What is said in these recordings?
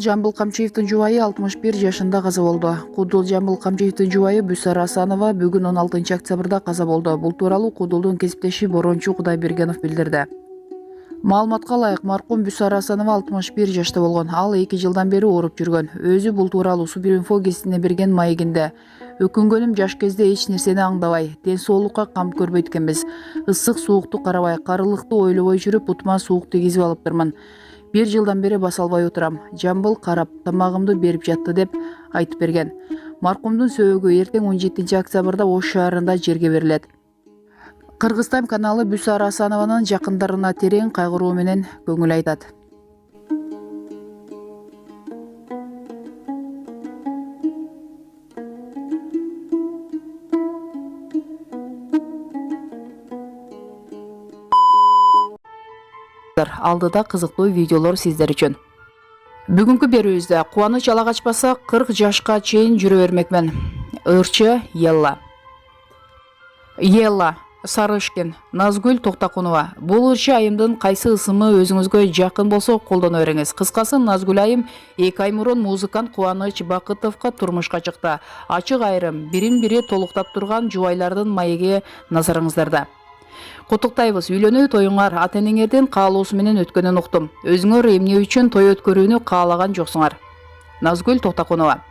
Жамбыл Камчиевдин жубайы 61 жашында каза болду. Кудул Жамбыл Камчиевдин жубайы Бүсара Асанова бүгүн 16 октябрда каза болду. Бул тууралуу Кудулдун кесиптеши Борончу Кудайбергенов билдирди. Маалыматка ылайык, маркум Бүсара Асанова 61 жашта болгон. Ал 2 жылдан бери ооруп жүргөн. Өзү бул тууралуу Субинфо гезитине берген маегинде: "Өкүнгөнүм жаш кезде эч нерсени аңдабай, ден соолукка кам көрбөйт экенбиз. Ысык суукту карабай, карылыкты ойлобой жүрүп, бутума суук тийгизип алыптырмын. 1 жылдан бери баса албай отурам. Жамбыл карап, тамагымды берип жатты" деп айтып берген. Маркумдун сөөгү эртең 17 октябрда Ош шаарында жерге берилет. Кыргыз Тайм каналы Бүсара Асанованын жакындарына терең кайгыруу менен көңүл айтат. Алдыда кызыктуу видеолор сиздер үчүн. Бүгүнкү берүүбүздө кубаныч ала качпаса 40 жашка чейин жүрө бермекмен. Ырчы Елла. Елла Сарышкин, Назгүл Токтакунова. Бул ырчы айымдын кайсы ысымы өзүңүзгө жакын болсо колдоно бериңиз. Кыскасы, Назгүл айым 2 ай мурун музыкант Кубаныч Бакытовго турмушка чыкты. Ачык айрым, бирин-бири толуктап турган жубайлардын маеги назарыңыздарда. Куттуктайбыз, үйлөнүү тоюңар ата-энеңердин каалоосу менен өткөнүн уктум. Өзүңөр эмне үчүн той өткөрүүнү каалаган жоксуңар? Назгүл Токтакунова.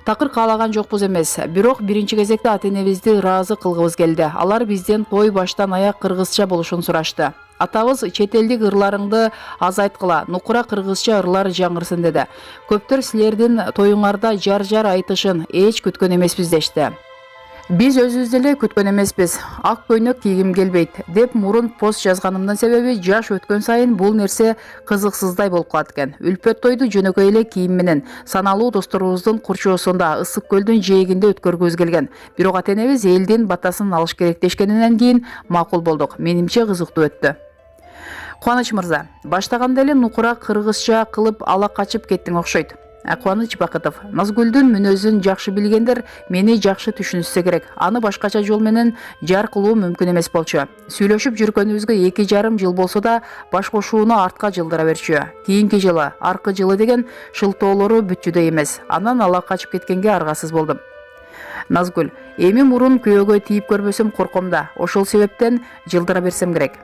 Такыр каалаган жокпуз эмес, бирок биринчи кезекте ата-энебизди ыраазы кылгыбыз келди. Алар бизден той баштан аяк кыргызча болушун сурашты. Атабыз чет элдик ырларыңды азайткыла, нукура кыргызча ырлар жаңырсын деди. Көптөр силердин тоюңарда жар айтышын эч күткөн эмеспиз дешти. Биз өзүбүз деле күткөн эмеспиз. Ак көйнөк кийгим келбейт деп мурун пост жазганымдын себеби жаш өткөн сайын бул нерсе кызыксыздай болуп калат экен. Үлпөт тойду жөнөкөй эле кийим менен саналуу досторубуздун курчоосунда Ысык көлдүн жээгинде өткөргүбүз келген. Бирок ата-энебиз элдин батасын алыш керек дешкенинен кийин макул болдук. Менимче кызыктуу өттү. Кубаныч мырза, баштаганда эле нукура кыргызча кылып ала качып кеттиң окшойт. Кубаныч Бакытов. Назгүлдүн мүнөзүн жакшы билгендер мени жакшы түшүнүшсө керек. Аны башкача жол менен жар кылуу мүмкүн эмес болчу. Сүйлөшүп жүргөнүбүзгө 2,5 жыл болсо да баш кошууну артка жылдыра берчү. Кийинки жылы, аркы жылы деген шылтоолору бүтчүдөй эмес. Анан ала качып кеткенге аргасыз болдум. Назгүл. Эми мурун күйөөгө тийип көрбөсөм корком да. Ошол себептен жылдыра берсем керек.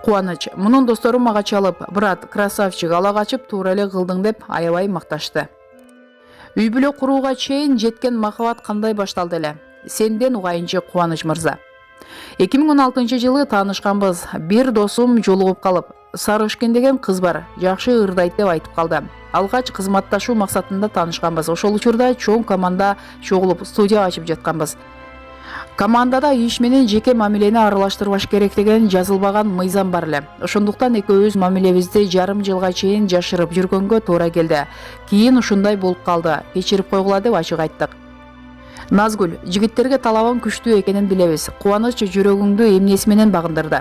Кубаныч. Мунун достору мага чалып: "Брат, красавчик, ала качып туура эле кылдың" деп аябай макташты. Үй бүлө курууга чейин жеткен махабат кандай башталды эле? Сенден угайынчы Кубаныч мырза. 2016-жылы таанышканбыз. Бир досум жолугуп калып, Сарышкин деген кыз бар, жакшы ырдайт деп айтып калды. Алгач кызматташуу максатында таанышканбыз. Ошол учурда чоң команда чогулуп студия ачып жатканбыз. Командада иш менен жеке мамилени аралаштырбаш керек деген жазылбаган мыйзам бар эле. Ошондуктан экөөбүз мамилебизди жарым жылга чейин жашырып жүргөнгө туура келди. Кийин ушундай болуп калды. Кечирип койгула деп ачык айттык. Назгүл. Жигиттерге талабым күчтүү экенин билебиз. Кубаныч жүрөгүңдү эмнеси менен багындырды?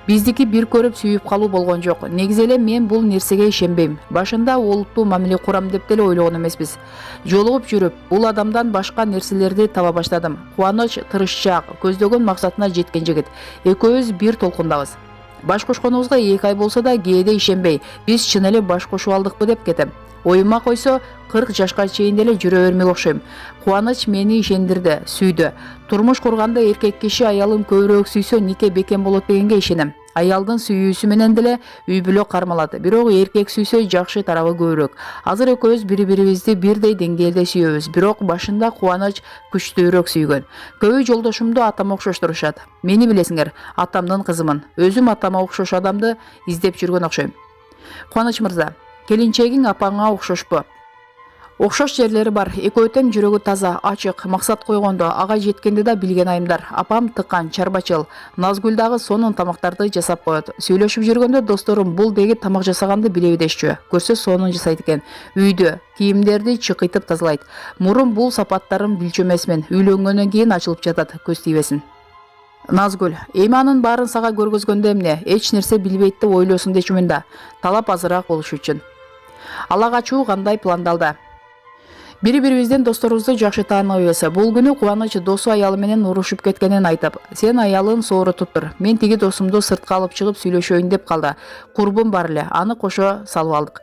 Биздики бир көрүп сүйүп калуу болгон жок. Негизи эле мен бул нерсеге ишенбейм. Башында олуттуу мамиле курам деп деле ойлогон эмеспиз. Жолугуп жүрүп, бул адамдан башка нерселерди таба баштадым. Кубаныч тырышчаак, көздөгөн максатына жеткен жигит. Экөөбүз бир толкундабыз. Баш кошконубузга 2 ай болсо да кээде ишенбей, биз чын эле баш кошуп алдыкпы деп кетем. Оюма койсо 40 жашка чейин деле жүрө бермек окшойм. Кубаныч мени ишендирди, сүйдү. Турмуш курганда эркек киши аялын көбүрөөк сүйсө нике бекем болот дегенге ишенем. Аялдын сүйүүсү менен деле үй бүлө кармалат. Бирок эркек сүйсө жакшы тарабы көбүрөөк. Азыр экөөбүз бири-бирибизди бирдей деңгээлде сүйөбүз. Бирок башында Кубаныч күчтүүрөөк сүйгөн. Көбү жолдошумду атама окшоштурушат. Мени билесиңер, атамдын кызымын. Өзүм атама окшош адамды издеп жүргөн окшойм. Кубаныч мырза, келинчегиң апаңа окшошпу? Окшош жерлери бар. Экөө тең жүрөгү таза, ачык, максат койгондо ага жеткенди да билген айымдар. Апам тыкан, чарбачыл. Назгүл дагы сонун тамактарды жасап коет. Сүйлөшүп жүргөндө досторум бул деги тамак жасаганды билеби дешчү. Көрсө сонун жасайт экен. Үйдө кийимдерди чыкыйтып тазалайт. Мурун бул сапаттарым билчү эмесмин. Үйлөнгөндөн кийин ачылып жатат, көз тийбесин. Назгүл. Эми анын баарын сага көргөзгөндө эмне? Эч нерсе билбейт деп ойлосун дечүмүн да. Талап азыраак болуш үчүн. Ала качуу кандай пландалды? Бири-бирибизден досторубузду жакшы тааныбыз. Бул күнү Кубаныч досу аялы менен урушуп кеткенин айтып, "Сен аялын соорутуп тур. Мен тиги досумду сыртка алып чыгып сүйлөшөйүн" деп калды. Курбум бар эле, аны кошо салып алдык.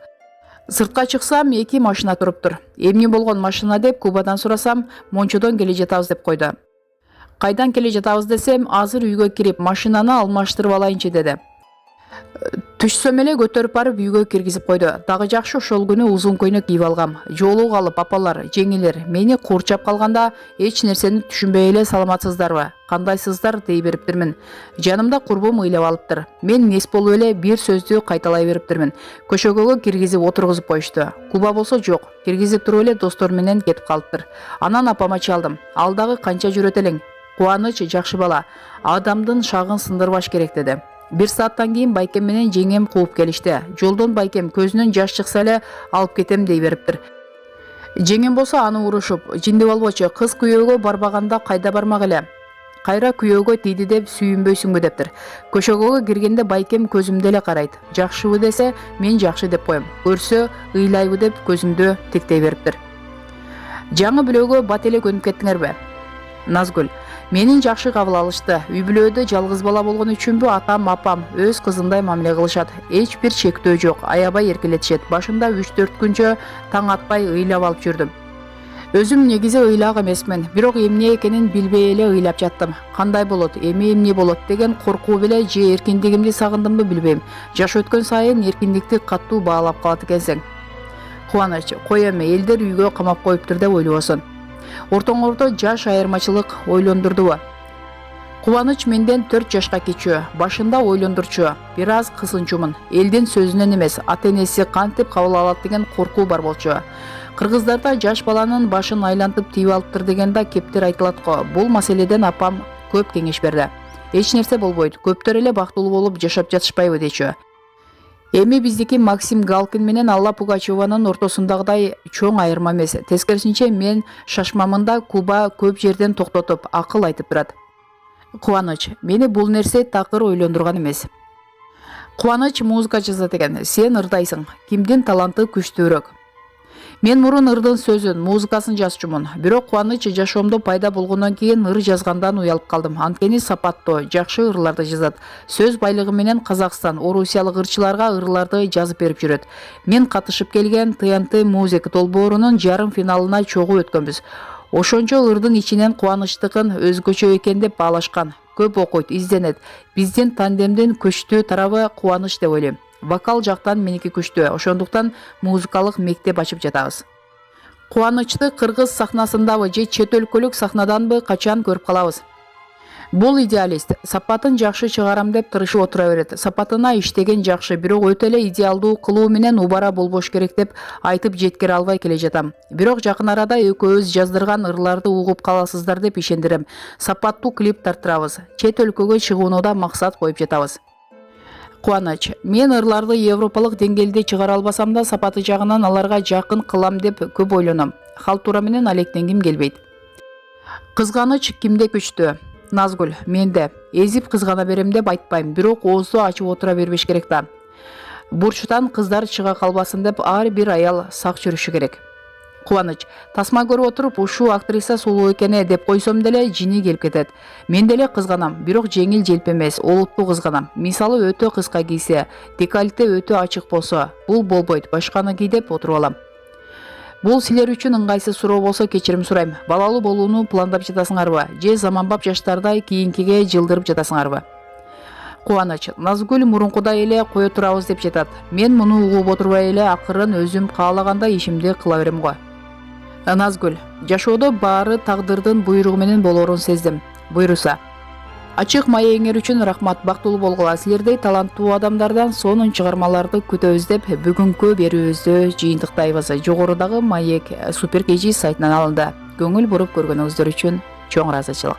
Сыртқа чыксам, 2 машина туруптур. Эмне болгон машина деп Кубадан сурасам, Мончодон келе жатабыз деп койду. Кайдан келе жатабыз десем, азыр үйгө кирип, машинаны алмаштырып алайынчы деди. Түшсөм эле көтөрүп барып үйгө киргизип койду. Дагы жакшы ошол күнү узун көйнөк кийип алгам. Жолу калып, апалар, жеңилер мени курчап калганда эч нерсени түшүнбөй эле саламатсыздарбы? Кандайсыздар дей бериптирмин. Жанымда курбум ыйлап алыптыр. Мен нес болуп эле бир сөздү кайталай бериптирмин. Көшөгөгө киргизип отургузуп коюшту. Куба болсо жок. Киргизип туруп эле достор менен кетип калыптыр. Анан апама чалдым. Ал дагы канча жүрөт элең? Кубаныч жакшы бала. Адамдын шагын сындырбаш керек деди. 1 сааттан кийин байкем менен жеңем кууп келишти. Жолдон байкем көзүнөн жаш чыкса эле алып кетем дей бериптир. Жеңем болсо аны урушуп, жиндеп албочу, кыз күйөөгө барбаганда кайда бармак эле? Кайра күйөөгө тийди деп сүйүнбөйсүңбү дептир. Көшөгөгө киргенде байкем көзүмдө эле карайт. Жакшыбы десе, мен жакшы деп коем. Көрсө, ыйлайбы деп көзүмдө тиктей бериптир. Жаңы бүлөгө бат эле көнүп кеттиңерби? Назгүл: менин жакшы кабыл алышты. Үй бүлөдө жалгыз бала болгон үчүнбү атам, апам өз кызындай мамиле кылышат. Эч бир чектөө жок, аябай эркелетишет. Башында 3-4 күнчө таң атпай ыйлап алып жүрдүм. Өзүм негизи ыйлак эмесмин, бирок эмне экенин билбей эле ыйлап жаттым. Кандай болот, эмне болот деген коркуу беле же эркиндигимди сагындымбы билбейм. Жаш өткөн сайын эркиндикти каттуу баалап калат экенсиң. Кубаныч: кой эми, элдер үйгө камап коюптур деп ойлобосун. Ортоңордо жаш айырмачылык ойлондурдубу? Кубаныч менден 4 жашка кичүү, башында ойлондурчу, бир аз кысынчумун. Элдин сөзүнөн эмес, ата-энеси кантип кабыл алат деген коркуу бар болчу. Кыргыздарда жаш баланын башын айлантып тийип алыптыр деген да кептер айтылат го. Бул маселеден апам көп кеңеш берди. Эч нерсе болбойт, көптөр эле бактылуу болуп жашап жатышпайбы дечү. Эми биздики Максим Галкин менен Алла Пугачеванын ортосундагыдай чоң айырма эмес. Тескерисинче мен шашмамында Куба көп жерден токтотуп, акыл айтып турат. Кубаныч: мени бул нерсе такыр ойлондурган эмес. Кубаныч музыка жазат экен. Сен ырдайсың. Кимдин таланты күчтүүрөөк? Мен мурун ырдын сөзүн, музыкасын жазчумун. Бирок Кубаныч жашоомдо пайда болгондон кийин ыр жазгандан уялып калдым. Анткени сапаттуу, жакшы ырларды жазат. Сөз байлыгы менен Казакстан, Орусиялык ырчыларга ырларды жазып берип жүрөт. Мен катышып келген ТНТ музыка долбоорунун жарым финалына чогуу өткөнбүз. Ошончо ырдын ичинен Кубанычтыкын өзгөчө экен деп баалашкан. Көп окуйт, изденет. Биздин тандемдин көчтүү тарабы Кубаныч деп ойлойм. Вокал жактан меники күчтүү, ошондуктан музыкалык мектеп ачып жатабыз. Кубанычты кыргыз сахнасындабы же чет өлкөлүк сахнаданбы качан көрүп калабыз? Бул идеалист, сапатын жакшы чыгарам деп тырышып отура берет. Сапатына иштеген жакшы, бирок өтө эле идеалдуу кылуу менен убара болбош керек деп айтып жеткире албай келе жатам. Бирок жакын арада экөөбүз жаздырган ырларды угуп каласыздар деп ишендирем. Сапаттуу клип тарттырабыз. Чет өлкөгө чыгууну да максат коюп жатабыз. Кубаныч: мен ырларды европалык деңгээлде чыгара албасам да, сапаты жагынан аларга жакын кылам деп көп ойлоном. Халтура менен алектенгим келбейт. Кызганыч кимде күчтүү? Назгүл: менде. Эзип кызгана берем деп айтпайм, бирок оозду ачып отура бербеш керек да. Бурчтан кыздар чыга калбасын деп ар бир аял сак жүрүшү керек. Кубаныч: тасма көрүп отуруп ушул актриса сулуу экени деп койсом деле жини келип кетет. Мен деле кызганам, бирок жеңил желп эмес, олуттуу кызганам. Мисалы өтө кыска кийсе, декольте өтө ачык болсо, бул болбойт, башканы кий деп отуруп алам. Бул силер үчүн ыңгайсыз суроо болсо кечирим сурайм. Балалуу болууну пландап жатасыңарбы же заманбап жаштардай кийинкиге жылдырып жатасыңарбы? Кубаныч: Назгүл мурункудай эле кое турабыз деп жатат. Мен муну угуп отурбай эле акырын өзүм каалагандай ишимди кыла берем го. Назгүл: жашоодо баары тагдырдын буйругу менен болоорун сездим. Буйруса. Ачык маегиңер үчүн рахмат, бактылуу болгула. Силердей таланттуу адамдардан сонун чыгармаларды күтөбүз деп бүгүнкү берүүбүздү жыйынтыктайбыз. Жогорудагы маек Супер KG сайтынан алынды. Көңүл буруп көргөнүңүздөр үчүн чоң ыраазычылык.